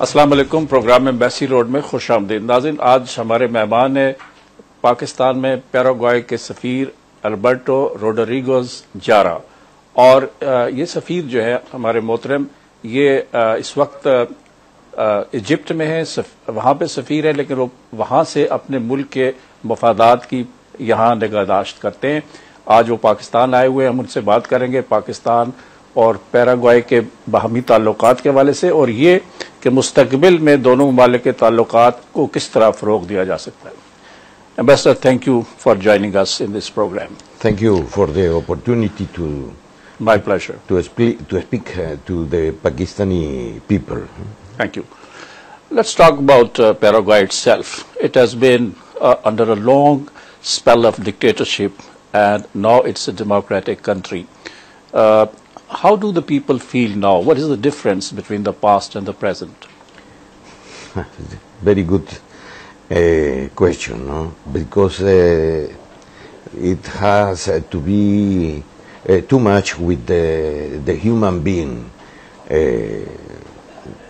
अस्सलाम वालेकुम। प्रोग्राम में बैसी रोड में खुश आमदीद नाज़रीन। आज हमारे मेहमान है पाकिस्तान में पैराग्वाय के सफ़ीर अल्बर्टो रोड्रिगोज जारा। और ये सफ़ीर जो है हमारे मोहतरम, ये इस वक्त इजिप्ट में है, वहाँ पे सफ़ीर है, लेकिन वो वहाँ से अपने मुल्क के मफादात की यहाँ निगहदाश्त करते हैं। आज वो पाकिस्तान आए हुए हैं, हम उनसे बात करेंगे पाकिस्तान और पैराग्वाय के बाहमी ताल्लुकात के हवाले से, और ये कि मुस्तकबिल में दोनों ममालिक के ताल्लुकात को किस तरह फ़रोग़ दिया जा सकता है। Ambassador, thank you for joining us in this program. Thank you for the opportunity to My pleasure. to speak to the Pakistani people. Thank you. Let's talk about Paraguay itself. It has been under a long spell of dictatorship, and now it's a democratic country. How do the people feel now? What is the difference between the past and the present? Very good question, no? Because it has to be too much with the human being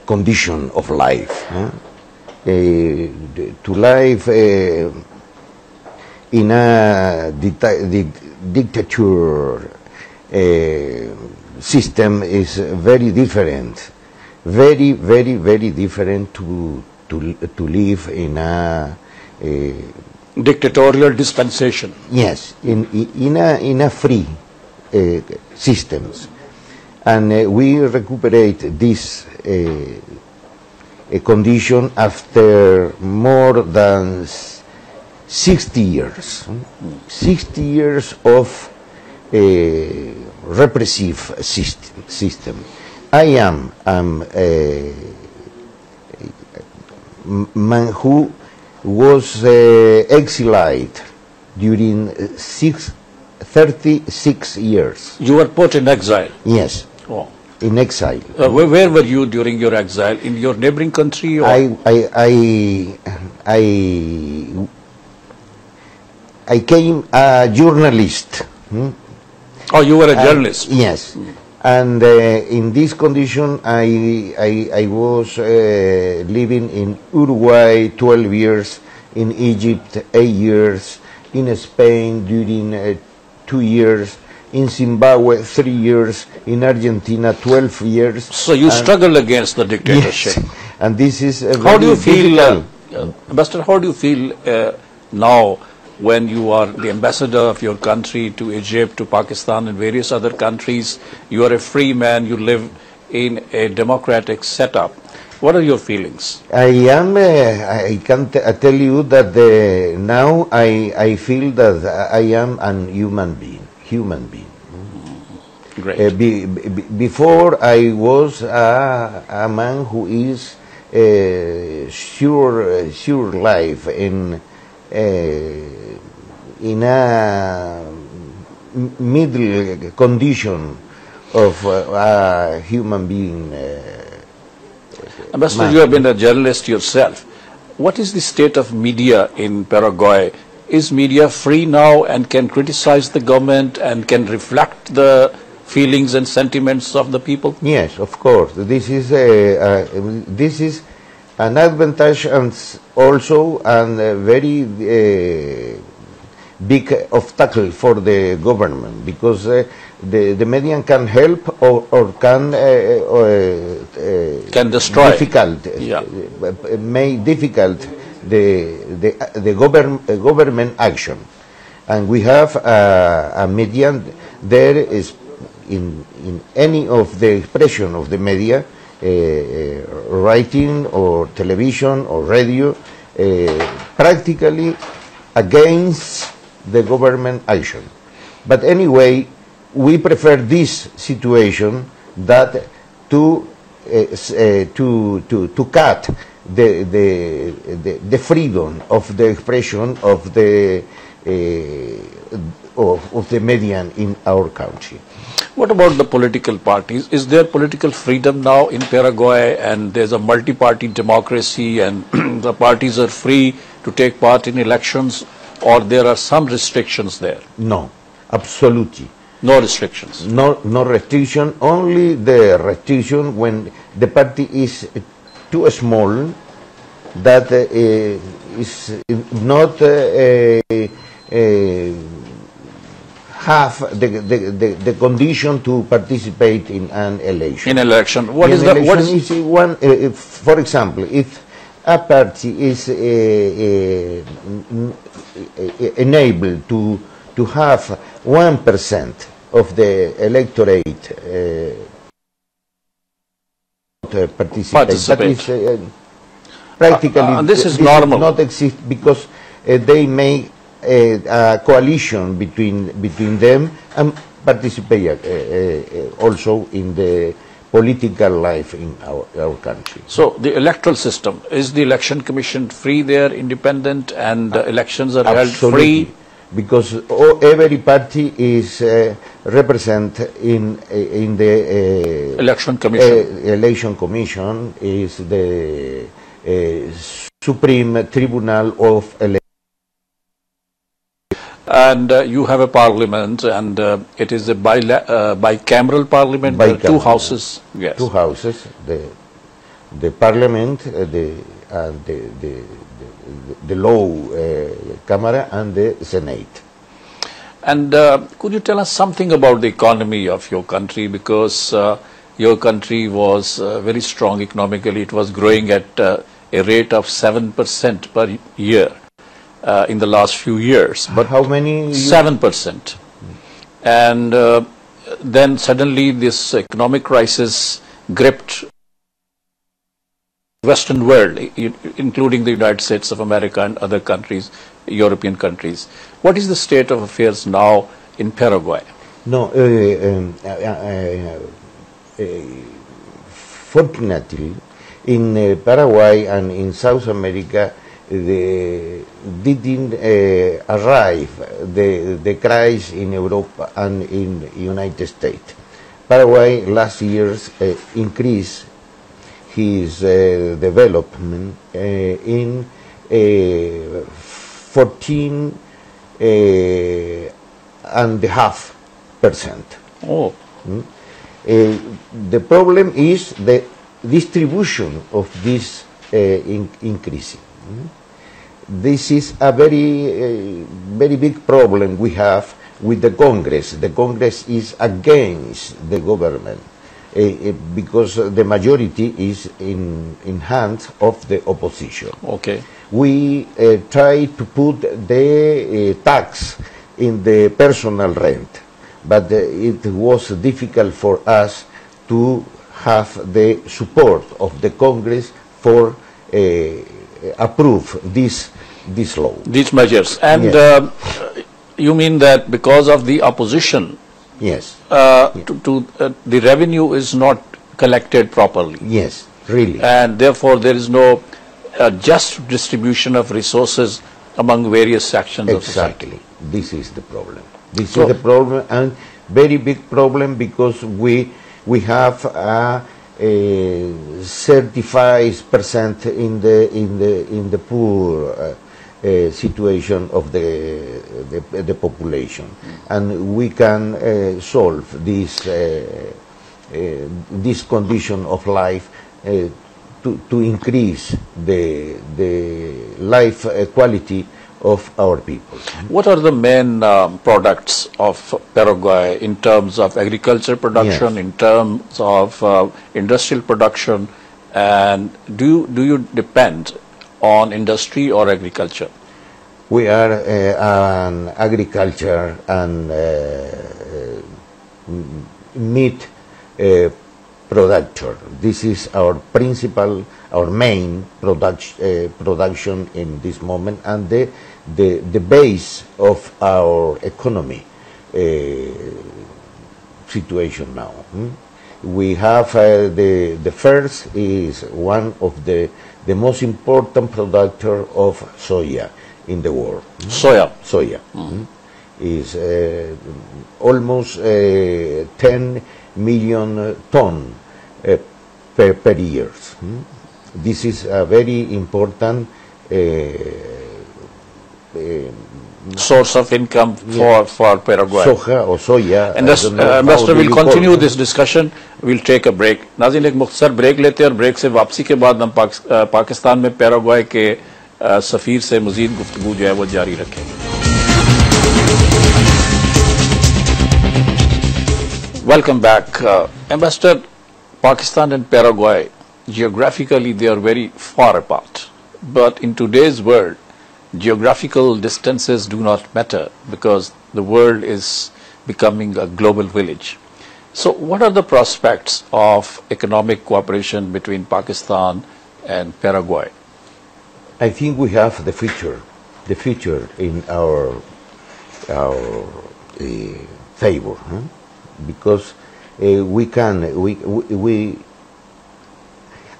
condition of life. To live in a dictature system is very different, very different to live in a Dictatorial dispensation. yes, in a free systems, and we recuperate this condition after more than 60 years. 60 years of repressive system. I am a man who was exiled during 36 years. You were put in exile. Yes, Oh. in exile. Where were you during your exile? In your neighboring country? Or? I came a journalist. Oh, you were a journalist. Yes, and in this condition, I was living in Uruguay 12 years, in Egypt 8 years, in Spain during 2 years, in Zimbabwe 3 years, in Argentina 12 years. So you struggled against the dictatorship. Yes, and this is How do you feel, difficult. Ambassador, how do you feel now when you are the ambassador of your country to Egypt, to Pakistan and various other countries? You are a free man, you live in a democratic setup. What are your feelings? I can tell you that now I feel that I am a human being. Great. Before I was a man who is sure life in a middle condition of a human being. Ambassador, you have been a journalist yourself. What is the state of media in Paraguay? Is media free now and can criticize the government and can reflect the feelings and sentiments of the people? Yes, of course. This is an advantage and also a very big obstacle for the government, because the media can help or can destroy. Make difficult the government action, and we have a media. There is in any of the expression of the media, writing or television or radio, practically against the government action. But anyway, we prefer this situation that to cut the freedom of the expression of the media in our country. What about the political parties? Is there political freedom now in Paraguay, and there's a multi-party democracy and the parties are free to take part in elections, or there are some restrictions there? No, absolutely. No restrictions? No restriction, only the restriction when the party is too small that is not have the condition to participate in an election. In election, What is one? For example, if a party is enabled to have 1% of the electorate participate. That is, practically, this is normal. Not exist because they make a coalition between them and participate also in the political life in our country. So the electoral system, is the election commission free there, independent, and elections are held free? Because every party is represented in the election commission. Election commission is the Supreme Tribunal of Election. And you have a parliament, and it is a bicameral parliament. There are two houses. Yes. Two houses: the parliament, the low camera, and the Senate. And could you tell us something about the economy of your country? Because your country was very strong economically. It was growing at a rate of 7% per year. In the last few years. But how many? 7%. And then suddenly this economic crisis gripped the Western world, including the United States of America and other countries, European countries. What is the state of affairs now in Paraguay? No, fortunately, in Paraguay and in South America, didn't arrive the crisis in Europe and in the United States. Paraguay last year increased his development in 14.5%. Oh. The problem is the distribution of this increasing. This is a very big problem we have with the Congress. The Congress is against the government because the majority is in hands of the opposition. Okay. We try to put the tax in the personal rent, but it was difficult for us to have the support of the Congress for approve this law. These measures. And yes. You mean that because of the opposition, yes, the revenue is not collected properly? Yes, really. And therefore there is no just distribution of resources among various sections of society. Exactly. This is the problem. This is the problem, and very big problem, because we have a 35% in the poor situation of the population, and we can solve this condition of life to increase the life quality of our people. What are the main products of Paraguay in terms of agriculture production, yes, in terms of industrial production, and do you depend on industry or agriculture? We are an agriculture and meat producer. This is our principal, our main production in this moment, and the base of our economy situation now. We have the first is one of the most important producer of soya in the world. Soya. Is almost 10 million ton per year. This is a very important source of income for Paraguay. Soja or soya. And Ambassador, we'll continue this discussion. We'll take a break. नाज़रीन, एक मुख्तसर break लेते हैं और break से वापसी के बाद हम पाकिस्तान में पैराग्वे के सफीर से मजीद गुफ्तगू जो है वो जारी रखेंगे. Welcome back. Ambassador, Pakistan and Paraguay, geographically they are very far apart. But in today's world, geographical distances do not matter because the world is becoming a global village. So what are the prospects of economic cooperation between Pakistan and Paraguay? I think we have the future in our favor, because we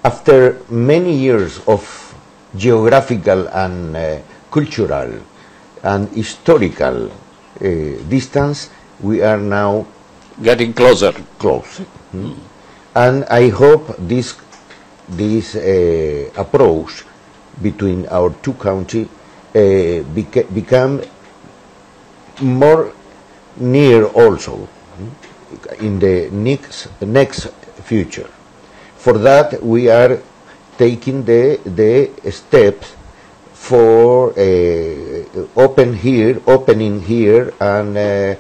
after many years of geographical and cultural and historical distance, we are now getting closer. And I hope this approach between our two countries become more near also in the next future. For that, we are taking the steps for opening here and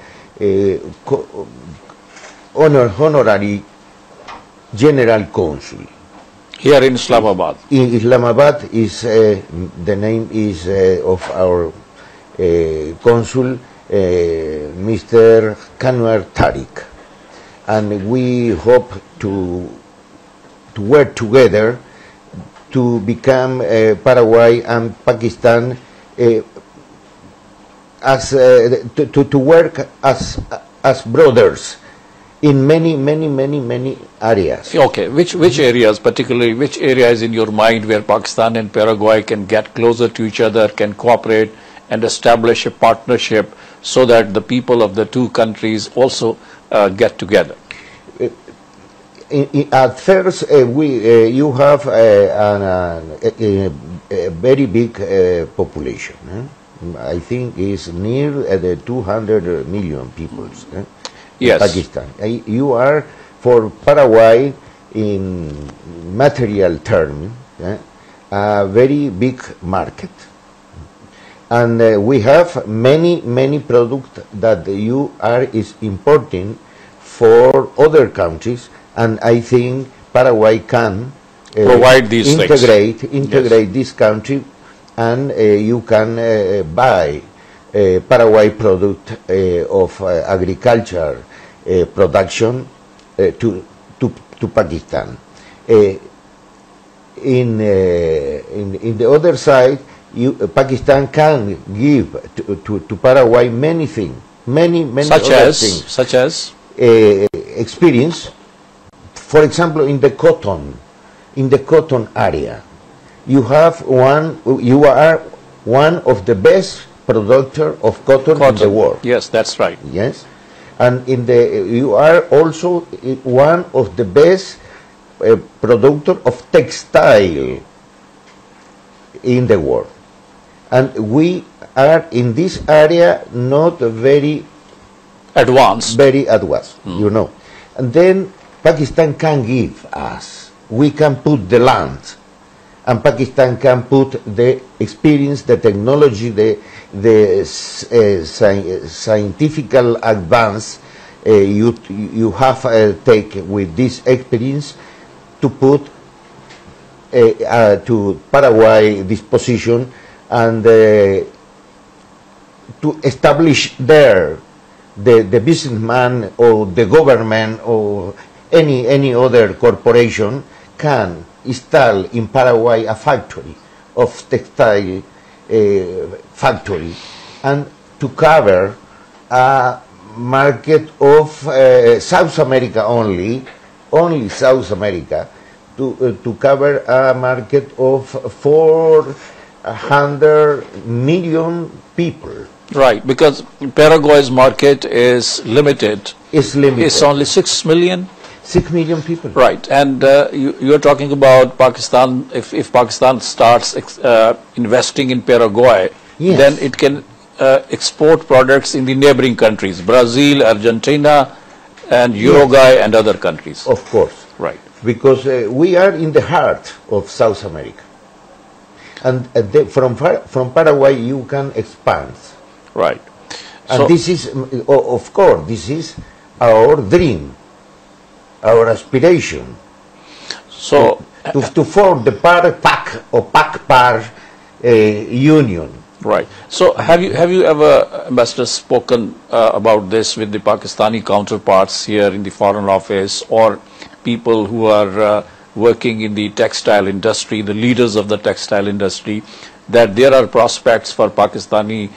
honorary general consul. Here in Islamabad. In Islamabad is the name is of our consul, Mr. Kanwar Tariq, and we hope to work together to become Paraguay and Pakistan to work as brothers in many areas. Okay, which areas, particularly which areas in your mind where Pakistan and Paraguay can get closer to each other, can cooperate and establish a partnership so that the people of the two countries also get together? At first, you have a very big population. I think it's near the 200 million people. Yes. Pakistan. You are for Paraguay in material terms a very big market, and we have many products that you is importing for other countries. And I think Paraguay can provide these integrate yes. this country, and you can buy Paraguay product of agriculture production to Pakistan. In the other side, Pakistan can give to Paraguay many things, many such other as things. Such as experience. For example, in the cotton area, you are one of the best producer of cotton in the world. Yes, that's right. Yes, and you are also one of the best producer of textile in the world, and we are in this area not very advanced. You know, and then Pakistan can give us. We can put the land, and Pakistan can put the experience, the technology, the scientific advance you have take with this experience to put to Paraguay this position, and to establish there the businessman or the government or any other corporation can install in Paraguay a factory of textile factory, and to cover a market of South America only South America, to cover a market of 400 million people. Right, because Paraguay's market is limited. It's limited. It's only 6 million. 6 million people. Right, and you're talking about Pakistan. If Pakistan starts investing in Paraguay, yes. then it can export products in the neighboring countries, Brazil, Argentina, and Uruguay and other countries. Of course. Right. Because we are in the heart of South America. And from Paraguay you can expand. Right. And So, this is, of course, this is our dream, our aspiration. so To form the PAC or PAC-PAR union. right. So have you ever, Ambassador, spoken about this with the Pakistani counterparts here in the Foreign Office, or people who are working in the textile industry, the leaders of the textile industry, that there are prospects for Pakistani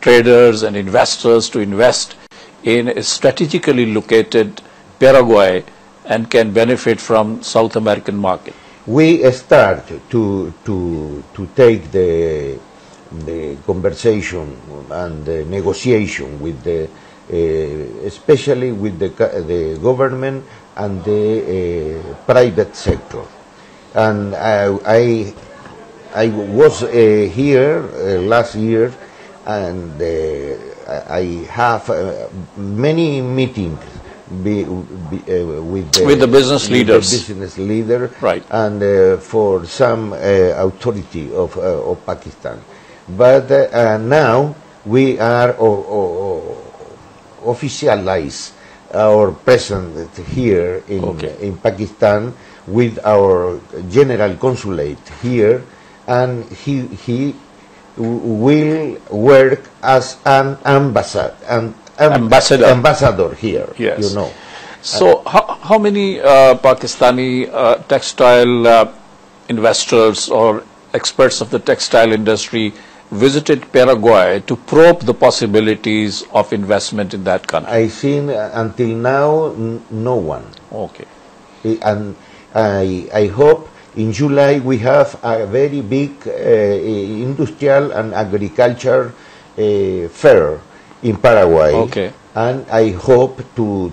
traders and investors to invest in a strategically located Paraguay and can benefit from South American market? We start to take the conversation and the negotiation with the especially with the government and the private sector. And I was here last year, and I have many meetings with the business leaders, Right. and for some authority of Pakistan. But now we are officialize our presence here in Pakistan with our general consulate here, and he will work as an ambassador here. Yes. You know. So how many Pakistani textile investors or experts of the textile industry visited Paraguay to probe the possibilities of investment in that country? I think until now no one. Okay. And I hope in July we have a very big industrial and agriculture fair in Paraguay. Okay. And I hope to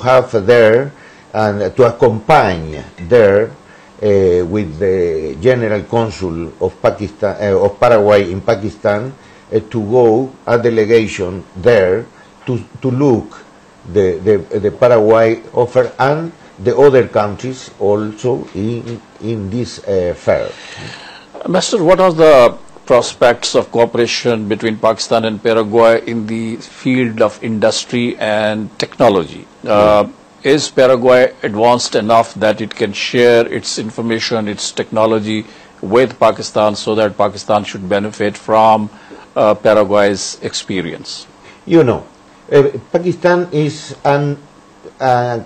have there and to accompany there with the General Consul of Pakistan of Paraguay in Pakistan to go a delegation there to look the Paraguay offer and the other countries also in this fair. Ambassador, what are the prospects of cooperation between Pakistan and Paraguay in the field of industry and technology? Is Paraguay advanced enough that it can share its information, its technology with Pakistan so that Pakistan should benefit from Paraguay's experience? You know, Pakistan is a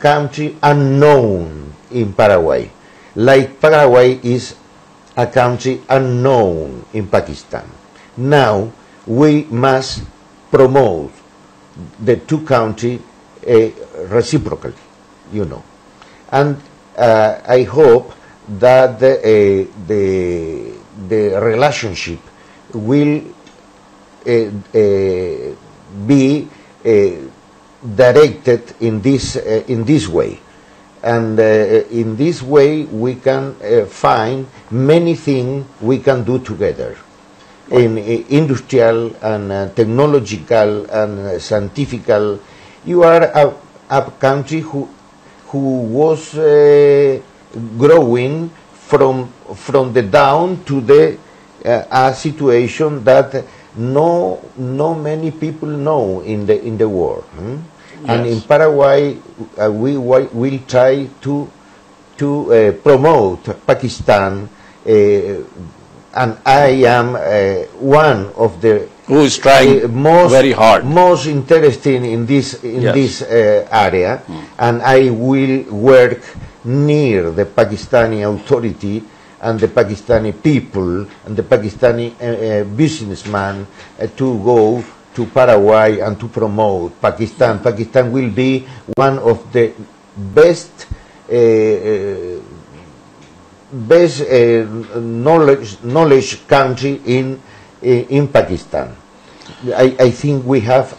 country unknown in Paraguay, like Paraguay is a country unknown in Pakistan. Now we must promote the two countries reciprocally, you know, and I hope that the relationship will be directed in this way, and in this way we can find many things we can do together in industrial and technological and scientific. You are a country who was growing from the down to the a situation that no many people know in the world. Yes. And in Paraguay we will try to promote Pakistan, and I am one of the who is trying very hard, most interested in this area, and I will work near the Pakistani authority and the Pakistani people and the Pakistani businessman to go to Paraguay and to promote Pakistan. Pakistan will be one of the best knowledge country in Pakistan. I think we have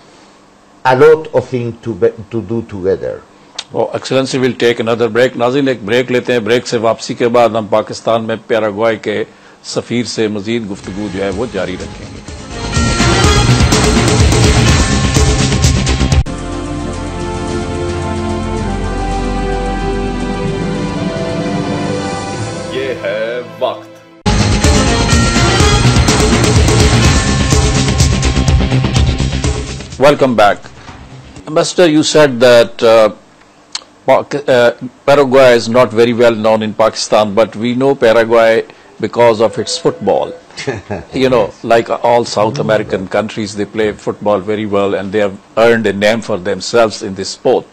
a lot of things to do together. Oh, Excellency, will take another break. नाज़रीन, एक break लेते हैं. Break से वापसी के बाद हम पाकिस्तान में पैराग्वाई के सफ़ीर से मज़ीद गुफ्तगू जो है वो जारी रखेंगे। ये है वक्त। Welcome back. Ambassador, you said that Paraguay is not very well known in Pakistan, but we know Paraguay because of its football. You know, like all South American countries, they play football very well and they have earned a name for themselves in this sport.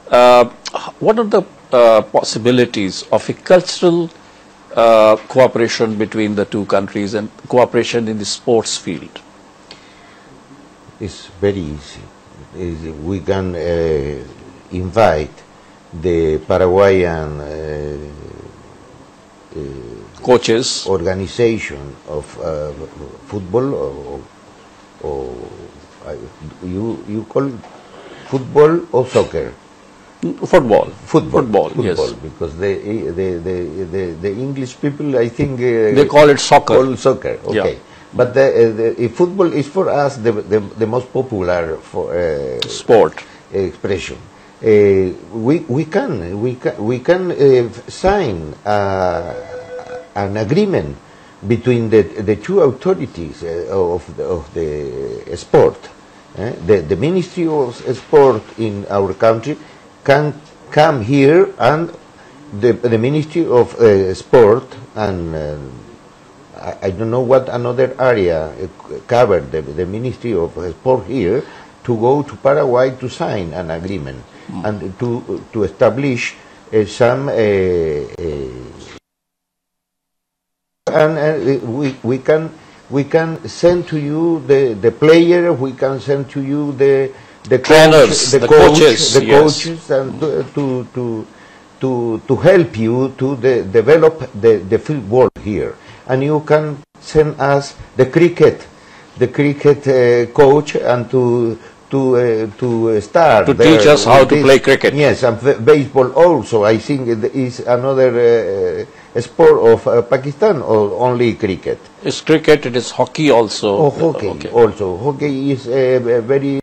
What are the possibilities of a cultural cooperation between the two countries and cooperation in the sports field? It's very easy. We can invite the Paraguayan Coaches, organization of football, or you call football or soccer? football, Football, yes. Because the English people, I think They call it soccer. Call soccer, okay. Yeah. But football is for us the most popular Sport. expression. We can sign an agreement between the two authorities of the sport. The Ministry of Sport in our country can come here, and the Ministry of Sport and I don't know what another area covered the Ministry of Sport here, to go to Paraguay to sign an agreement and to establish some we can send to you the player, we can send to you the Trainers, the coaches, the yes. coaches, and to help you to develop the football here. And you can send us the cricket coach, and to start To teach us how to play cricket. Yes, and baseball also. I think it is another sport of Pakistan, or only cricket. It's cricket, it is hockey also. Oh, hockey Okay. also. Hockey is very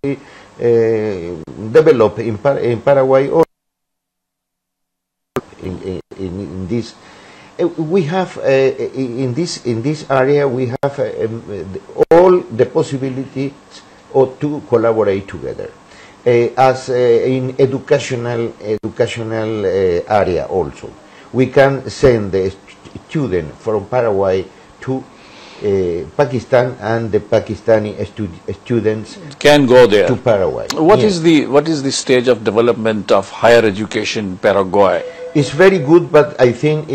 developed in Paraguay. Or in this, we have in this area we have all the possibilities to collaborate together. As in educational area also, we can send the student from Paraguay to Pakistan, and the Pakistani students Can go there. to Paraguay. What Yes. is the stage of development of higher education in Paraguay? It's very good, but I think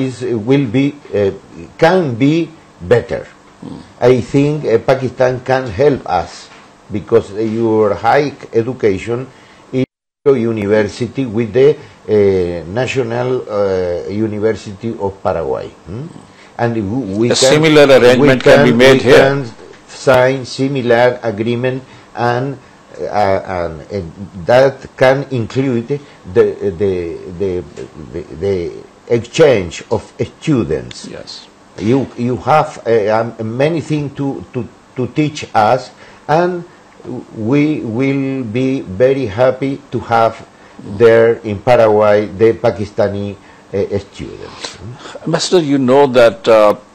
can be better. I think Pakistan can help us, because your high education is your university with the National University of Paraguay. And we A similar arrangement can be made here. We can sign similar agreement, and that can include the exchange of students. Yes. You have many things to teach us, and we will be very happy to have there in Paraguay the Pakistani students. Ambassador, you know that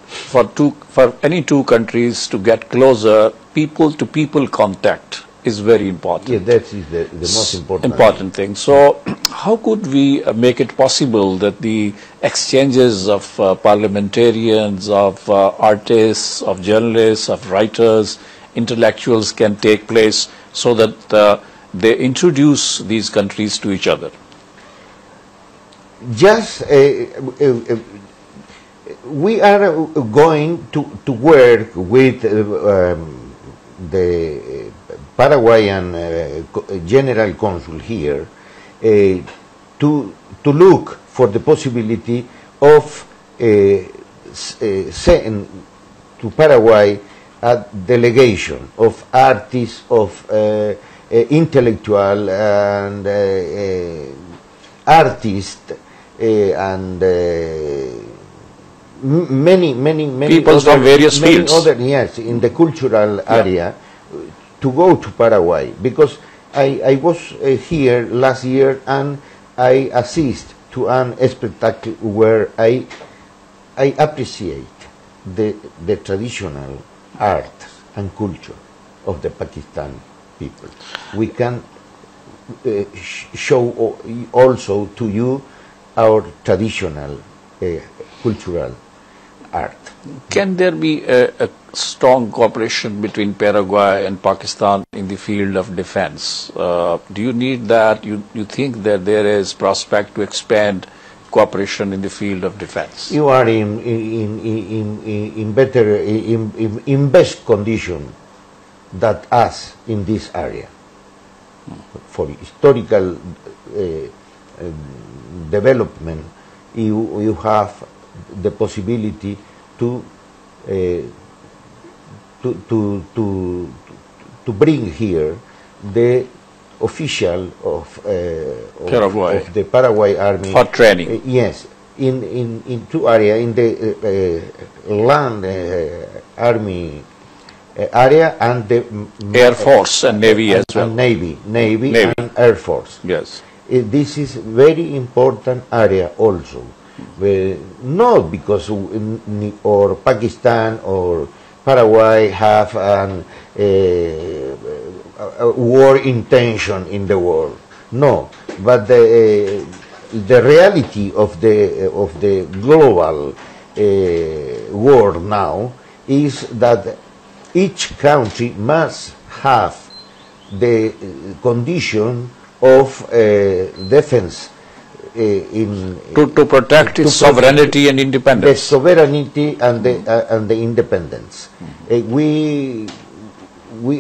for any two countries to get closer, people-to-people contact is very important. Yeah, that is the most important thing. So how could we make it possible that the exchanges of parliamentarians, of artists, of journalists, of writers, intellectuals can take place, so that they introduce these countries to each other? Just we are going to work with the Paraguayan General Consul here to look for the possibility of sending to Paraguay a delegation of artists, of intellectual and artists, and many people from various fields. Yes, in the cultural area, to go to Paraguay, because I was here last year and I assist to an spectacle where I appreciate the traditional art and culture of the Pakistan people. We can show also to you our traditional cultural art. Can there be a strong cooperation between Paraguay and Pakistan in the field of defense? Do you need that? You think that there is prospect to expand cooperation in the field of defense? You are in best condition than us in this area. For historical development, you have the possibility to bring here the official of the Paraguay army for training. Yes, in two areas, in the land army area and the Air Force and Navy as well. And Navy and Air Force. Yes. This is very important area also. Not because or Pakistan or Paraguay have a war intention in the world. No, but the reality of the global world now is that each country must have the condition of defense to protect its sovereignty and independence. The sovereignty and the independence. We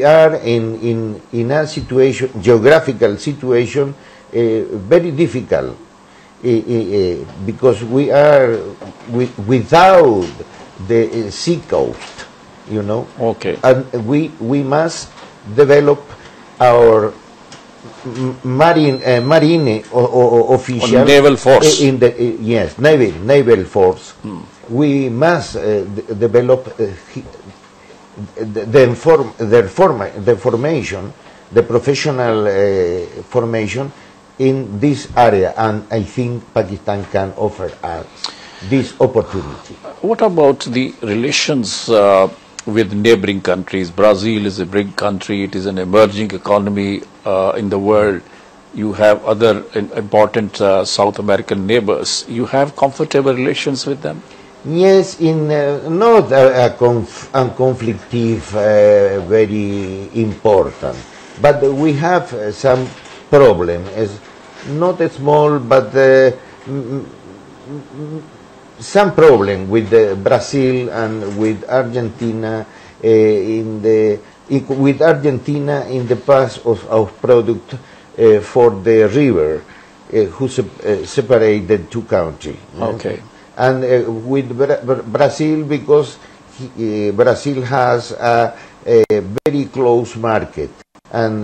are in a situation, geographical situation, very difficult because we are without the sea coast, you know. Okay. And we must develop our marine official or naval force in the naval force. We must develop the formation, the professional formation in this area, and I think Pakistan can offer us this opportunity. What about the relations with neighboring countries? Brazil is a big country. It is an emerging economy in the world. You have other important South American neighbors. You have comfortable relations with them? Yes, in not a conflictive, very important, but we have some problem. Not small, but some problem with Brazil and with Argentina. With Argentina in the pass of product for the river, who separate the two countries. Okay. And with Brazil, because Brazil has a very close market, and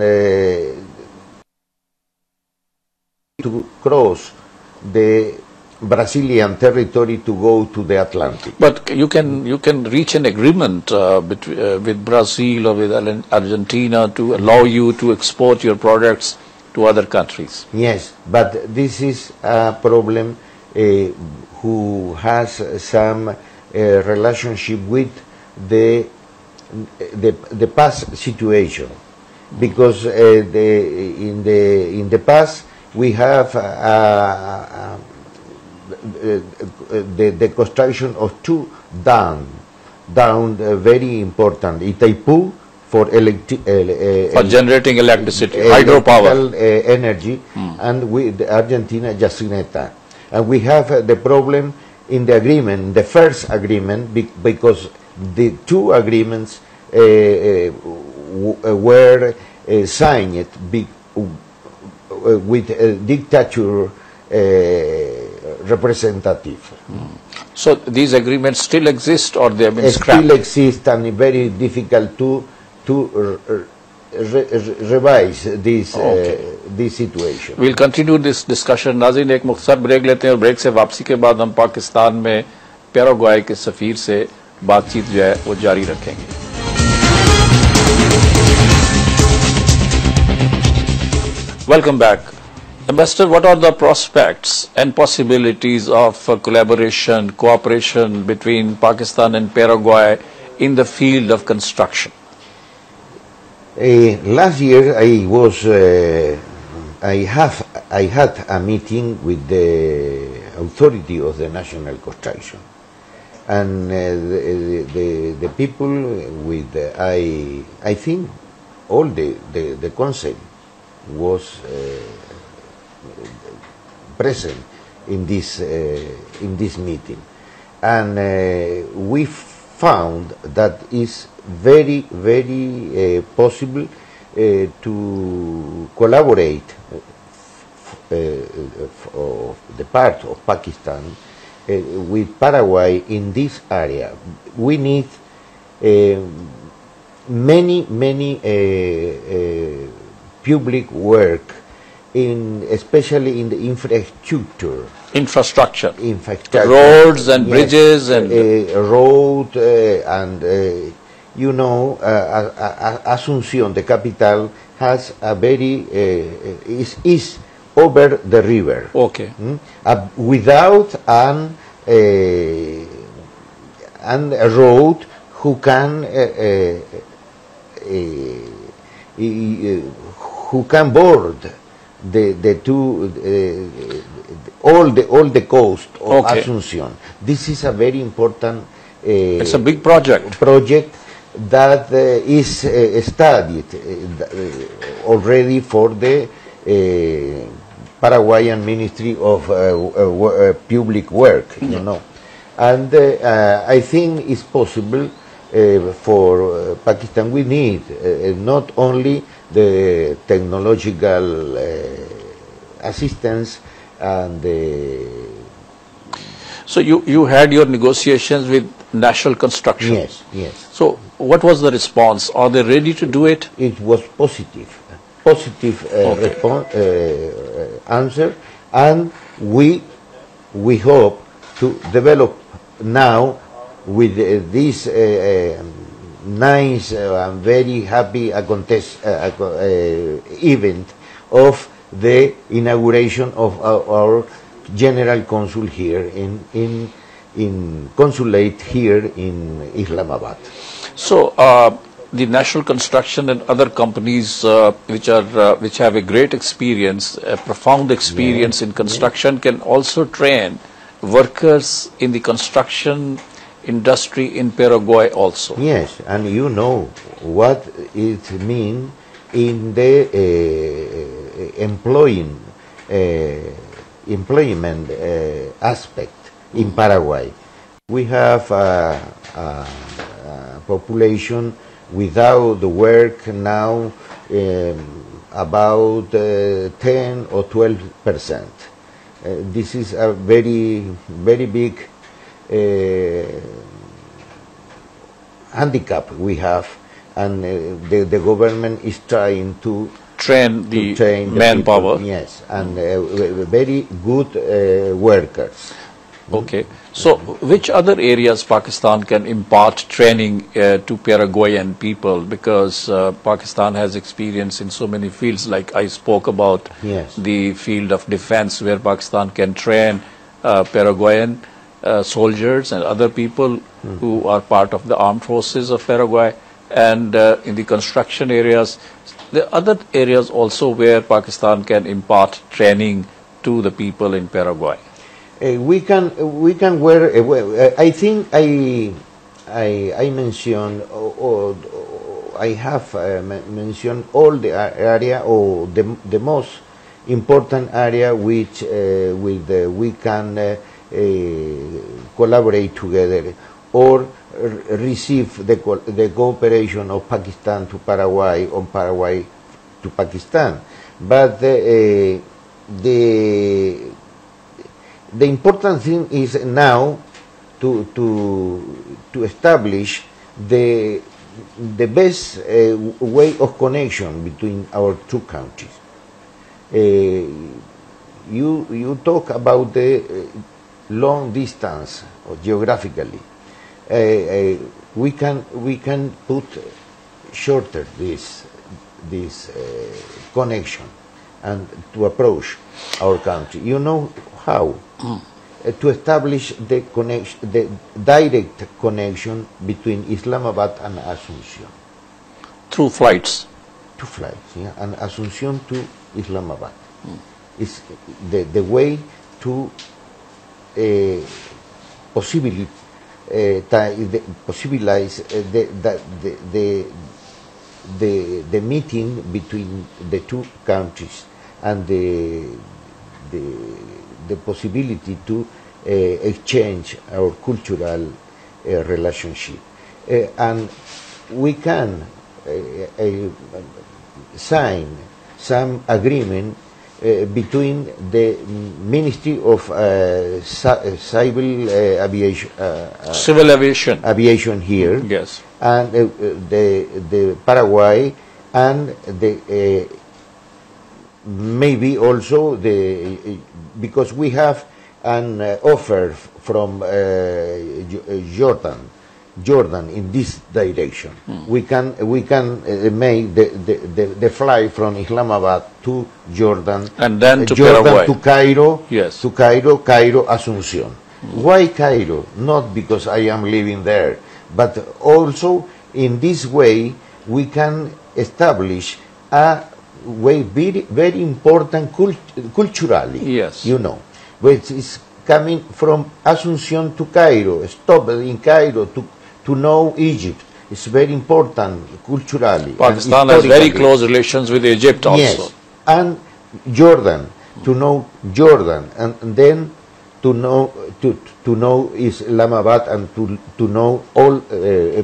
to cross the Brazilian territory to go to the Atlantic. But you can reach an agreement with Brazil or with Argentina to allow you to export your products to other countries. Yes, but this is a problem who has some relationship with the past situation, because in the past we have the construction of two dams very important. Itaipu for generating electricity, hydropower energy, and with Argentina Yacineta. And we have the problem in the agreement, the first agreement, because the two agreements were signed with a dictator representative. So these agreements still exist, or they have been scrapped? Still exist, and very difficult to revise this this situation. We'll continue this discussion. नाज़रीन, एक मुख्तसर break लेते हैं और break से वापसी के बाद हम पाकिस्तान में पैराग्वाय के सफीर से बातचीत जो है वो जारी रखेंगे। Welcome back. Ambassador, what are the prospects and possibilities of collaboration, cooperation between Pakistan and Paraguay in the field of construction? Last year I had a meeting with the authority of the national construction, and the people with I think all the council was present in this meeting, and we found that it's very possible to collaborate of the part of Pakistan with Paraguay in this area. We need many public work, especially in the infrastructure, roads and bridges, and road and you know, Asunción, the capital, has a very is over the river. Okay. Without a road who can board the two all the coast of Asunción. This is a very important. It's a big project that is studied already for the Paraguayan Ministry of Public Work, you know, and I think it's possible for Pakistan. We need not only the technological assistance and So you had your negotiations with national construction. Yes. So what was the response? Are they ready to do it? It was positive response, answer, and we hope to develop now with this nice and very happy event of the inauguration of our general consul here in consulate here in Islamabad. So the national construction and other companies which have a great experience, a profound experience in construction, can also train workers in the construction industry in Paraguay also. Yes, and you know what it means in the employment aspect in Paraguay. We have a population without the work now about 10 or 12%. This is a very big handicap we have, and the government is trying to train the manpower. Yes, and very good workers. Okay. So which other areas Pakistan can impart training to Paraguayan people? Because Pakistan has experience in so many fields, like I spoke about the field of defense, where Pakistan can train Paraguayan soldiers and other people who are part of the armed forces of Paraguay, and in the construction areas. There are other areas also where Pakistan can impart training to the people in Paraguay. We can wear. I think I mentioned, or I have mentioned all the area, or the most important area which we can collaborate together or receive the cooperation of Pakistan to Paraguay or Paraguay to Pakistan. But the important thing is now to establish the best way of connection between our two countries. You talk about the long distance or geographically, we can put shorter this connection and to approach our country. You know how? To establish the connection, the direct connection between Islamabad and Asunción. Through flights. Two flights, yeah, and Asunción to Islamabad. Is the way to possibilize the meeting between the two countries and the possibility to exchange our cultural relationship. And we can sign some agreement between the Ministry of Civil Aviation here, Yes. and the Paraguay, and the maybe also because we have an offer from Jordan in this direction. We can make the flight from Islamabad to Jordan, And then to Jordan Paraguay. to Cairo, Yes. to Cairo, Asunción. Why Cairo? Not because I am living there, but also in this way we can establish a way very important culturally. Yes. You know, which is coming from Asunción to Cairo, stop in Cairo to know Egypt. It's very important culturally. Pakistan and has very historically. close relations with Egypt also. Yes, and Jordan, to know Jordan, and then to know Islamabad, and to know all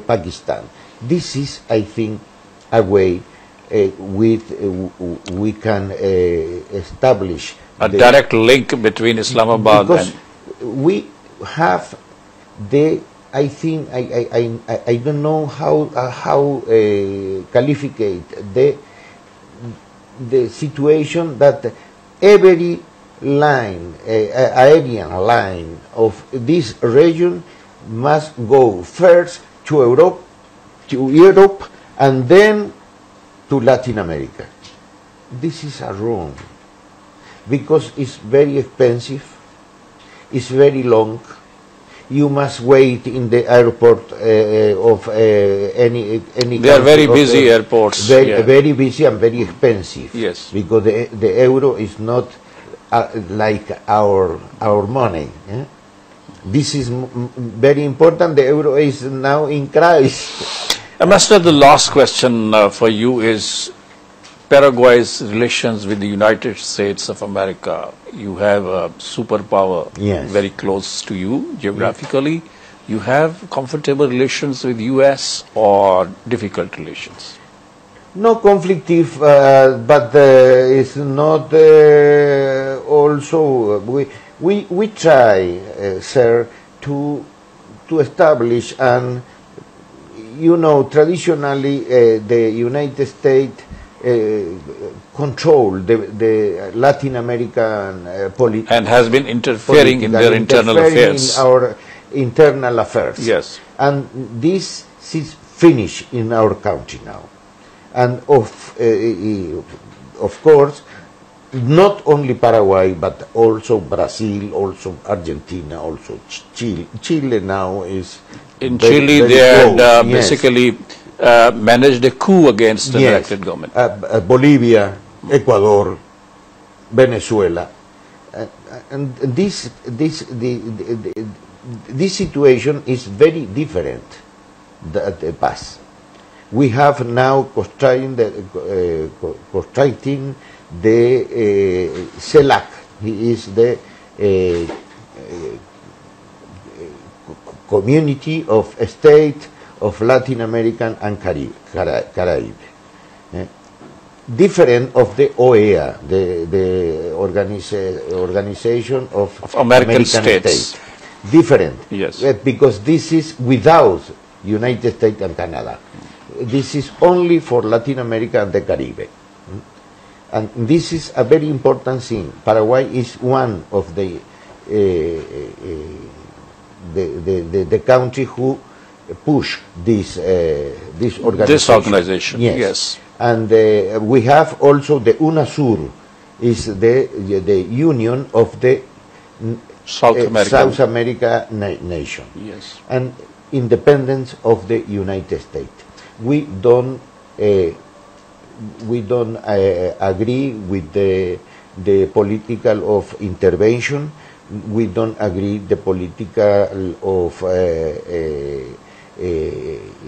Pakistan. This is, I think, a way we can establish A direct link between Islamabad because and... we have the. I think I don't know how qualificate the situation that every line, aerian line of this region must go first to Europe, and then to Latin America. This is a wrong, because it's very expensive, it's very long. You must wait in the airport of any. They are very busy airports. Very busy and very expensive. Yes. Because the euro is not like our money. Eh? This is very important. The euro is now in crisis. Ambassador, the last question for you is Paraguay's relations with the United States of America. You have a superpower Yes. very close to you geographically. You have comfortable relations with U.S. or difficult relations? No conflictive, but it's not also. We try, sir, to establish, and traditionally the United States control the Latin American politics, And has been interfering in their internal affairs. in our internal affairs. Yes. And this is finished in our country now. And of course, not only Paraguay, but also Brazil, also Argentina, also Chile. Chile now is In very, Chile, very they had close. Yes. basically managed a coup against the Yes. elected government. Bolivia, Ecuador, Venezuela, and this situation is very different than the past. We have now constructing the CELAC. He is the Community of State of Latin American and Caribbean. Different of the OEA, the Organization of American States. Different. Yes. Because this is without United States and Canada. This is only for Latin America and the Caribbean. And this is a very important thing. Paraguay is one of the the country who push this organization. This organization, yes. And we have also the UNASUR, is the union of the South America nation. Yes. And independence of the United States. We don't agree with the political of intervention. We don't agree the political of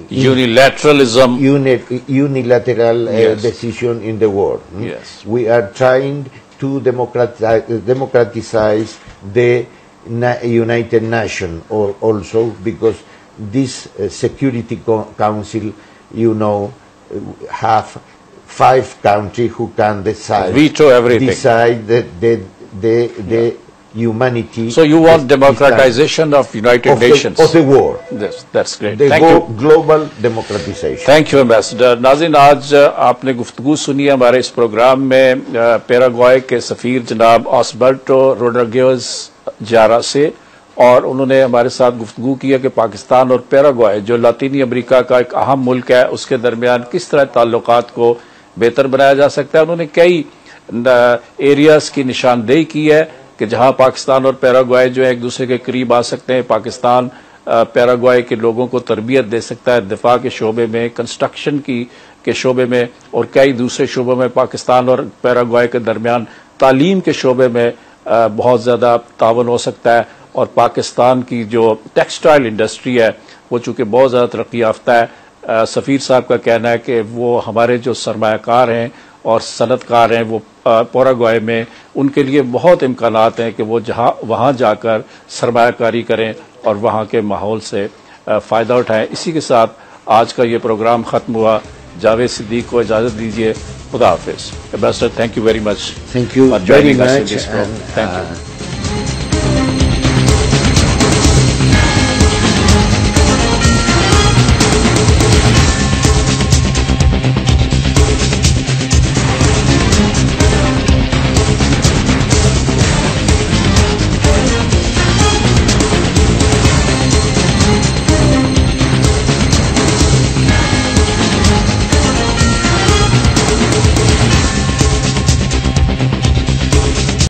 unilateralism, unilateral yes. decision in the world. Yes. We are trying to democratize the United Nations also, because this Security Council, you know, have 5 countries who can decide, veto everything, decide the humanity. So you want democratization of United Nations of the world. Yes, that's great. The Thank you. Global democratization. Thank you ambassador. नाज़रीन, आज आपने गुफ्तगू सुनी हमारे इस programme में पैराग्वाय के सफीर जनाब ऑस्बर्टो रोड्रिगेज जारा से, और उन्होंने हमारे साथ गुफ्तगू किया कि पाकिस्तान और पैराग्वाय जो लातीनी अमेरिका का एक अहम मुल्क है उसके दरमियान किस तरह ताल्लुकात को बेहतर बनाया जा सकता है। उन्होंने कई एरियाज की निशानदेही की है कि जहां पाकिस्तान और पैराग्वाय जो है एक दूसरे के करीब आ सकते हैं। पाकिस्तान पैराग्वाय के लोगों को तरबियत दे सकता है दिफा के शोबे में, कंस्ट्रक्शन के शोबे में, और कई दूसरे शोबों में पाकिस्तान और पैराग्वाय के दरमियान तालीम के शोबे में बहुत ज़्यादा तावन हो सकता है। और पाकिस्तान की जो टेक्सटाइल इंडस्ट्री है वो चूँकि बहुत ज़्यादा तरक्की याफ्ता है। सफ़ीर साहब का कहना है कि वो हमारे जो सरमायाकार हैं और सनतकार हैं वो पैराग्वाय में, उनके लिए बहुत इम्कानात हैं कि वो वहाँ जाकर सरमायाकारी करें और वहाँ के माहौल से फ़ायदा उठाएं। इसी के साथ आज का ये प्रोग्राम ख़त्म हुआ। जावेद सिद्दीक को इजाज़त दीजिए। खुदा हाफिज़। Ambassador, thank you very much. Thank you very much. Thank you.